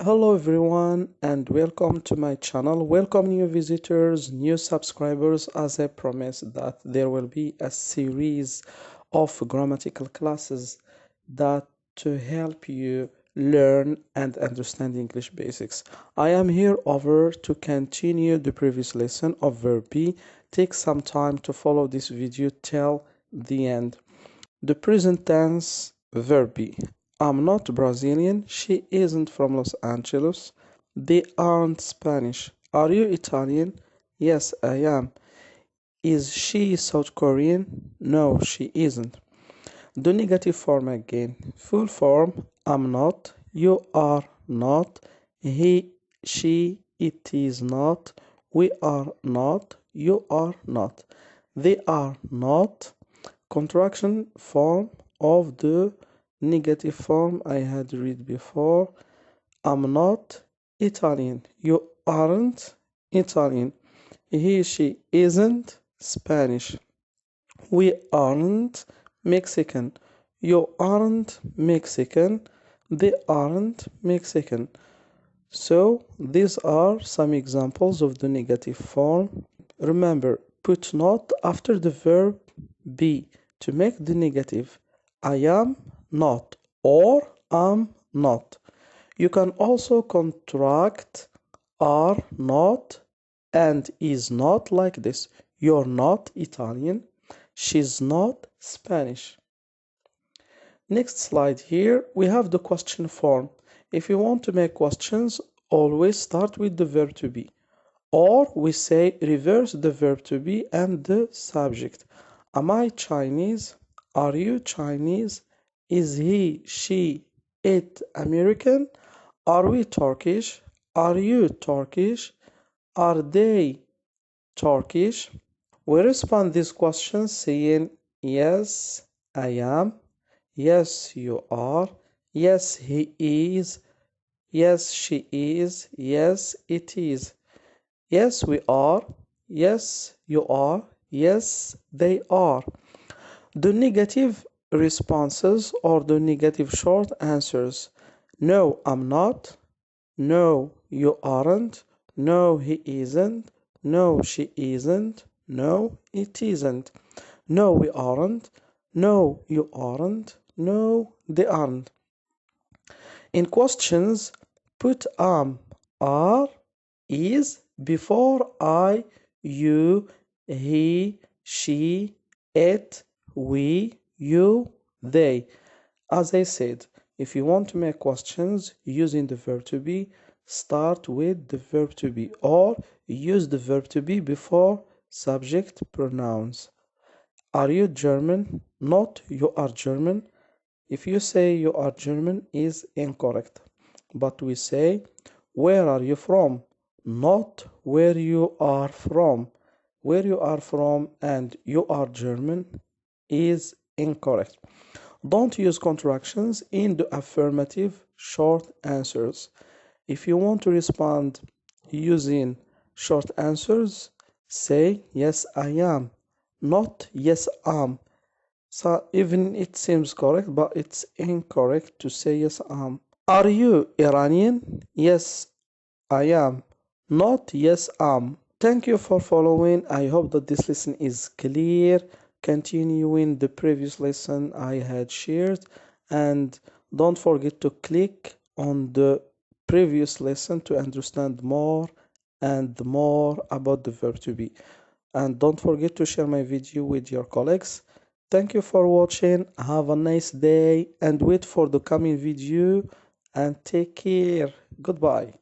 Hello everyone and welcome to my channel. Welcome new visitors, new subscribers. As I promised that there will be a series of grammatical classes that to help you learn and understand English basics. I am here over to continue the previous lesson of verb be. Take some time to follow this video till the end. The present tense verb be. I'm not Brazilian. She isn't from Los Angeles. They aren't Spanish. Are you Italian? Yes, I am. Is she South Korean? No, she isn't. The negative form again. Full form. I'm not. You are not. He, she, it is not. We are not. You are not. They are not. Contraction form of the negative form I had read before. I'm not Italian. You aren't Italian. He, she isn't Spanish. We aren't Mexican. You aren't Mexican. They aren't Mexican. So these are some examples of the negative form. Remember, put not after the verb be to make the negative. I am not or am not. You can also contract are not and is not like this. You're not Italian. She's not Spanish. Next slide here, we have the question form. If you want to make questions, always start with the verb to be. Or we say reverse the verb to be and the subject. Am I Chinese? Are you Chinese? Is he, she, it American? Are we Turkish? Are you Turkish? Are they Turkish? We respond these questions saying yes, I am. Yes, you are. Yes, he is. Yes, she is. Yes, it is. Yes, we are. Yes, you are. Yes, they are. The negative responses or the negative short answers. No, I'm not. No, you aren't. No, he isn't. No, she isn't. No, it isn't. No, we aren't. No, you aren't. No, they aren't. In questions, put are, is before I, you, he, she, it, we, you, they. As I said, if you want to make questions using the verb to be, start with the verb to be or use the verb to be before subject pronouns. Are you German? Not you are German. If you say you are German is incorrect. But we say where are you from? Not where you are from. Where you are from and you are German is incorrect. Don't use contractions in the affirmative short answers. If you want to respond using short answers, say yes I am, not yes am. So even it seems correct, but it's incorrect to say yes am. Are you Iranian? Yes, I am. Not yes am. Thank you for following. I hope that this lesson is clear. Continuing the previous lesson I had shared, and don't forget to click on the previous lesson to understand more and more about the verb to be. And don't forget to share my video with your colleagues. Thank you for watching. Have a nice day and wait for the coming video and take care. Goodbye.